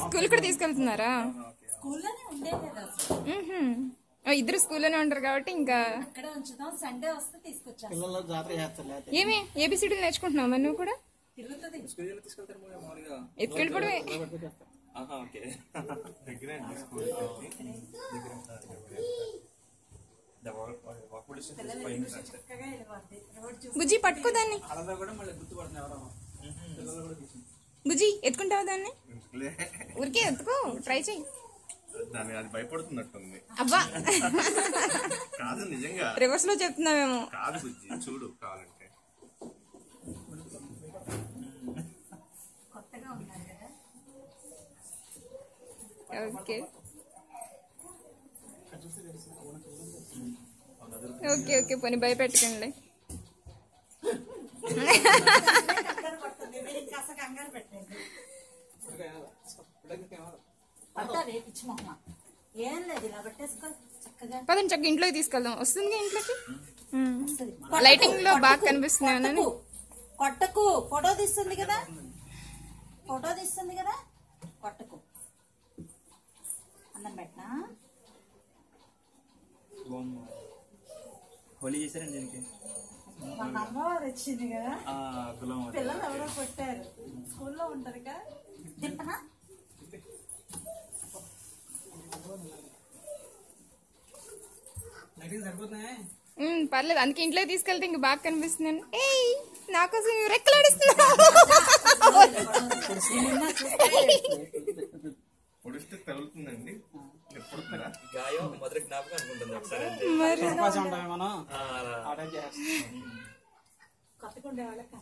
School కూడా తీసుకెళ్తున్నారా? స్కూల్లోనే ఉండేది అసలు. ఇద్దరు స్కూల్లోనే ఉంటారు కాబట్టి ఇంకా అక్కడే ఉంచుదాం, సండే వస్తే తీసుకొచ్చాను. పిల్లలు జాతర చేస్తారు. ఏమి ఏబిసిడీలు నేర్చుకుంటున్నావు మరి నువ్వు కూడా? తిరుగుతుంది. ఎత్తుకెళ్ళిపోవడమే. బుజ్జి పట్టుకో దాన్ని. బుజ్జి ఎత్తుకుంటావా దాన్ని? ఊరికే ఎత్తుకో, ట్రై చెయ్యి. దాన్ని అది భయపడుతున్నట్టుంది. అబ్బా కాదు నిజంగా రివర్స్ లో చెప్తున్నావేమో. కాదు బుజ్జి, చూడు కావాలంటే. కొత్తగా ఉన్నారు కదా. ఓకే ఓకే ఓకే పోనీ భయపెట్టకండి. కంగారు పెట్టండి. పడతా రేపిచ్చి మొహమ్మ. ఏం లేదు, ఇలా పెట్టేసుకో చక్కగా. పదండి చక్కగా ఇంట్లోకి తీసుకెళ్దాం. వస్తుంది ఇంట్లోకి. లైటింగ్ లో బాగా కనిపిస్తున్నాను. కొట్టకు, ఫోటో తీస్తుంది కదా, ఫోటో తీస్తుంది కదా, కొట్టకు. అన్నం పెట్టనా? హోలీ చేశారండి దీనికి. మన అమ్మవారు వచ్చింది కదా, పిల్లలు ఎవరో కొట్టారు, స్కూల్లో ఉంటది కదా. తిప్పనా? పర్లేదు, అందుకే ఇంట్లోకి తీసుకెళ్తే ఇంక బాగా కనిపిస్తున్నాను. ఏయ్ నాకోసం రెక్కలాడిస్తున్నా. పొడిస్తే తగులుతుందండి. గాయం మొదటి జ్ఞాపకం అనుకుంటుంది ఒకసారి. కొత్తగా ఉండే వాళ్ళకి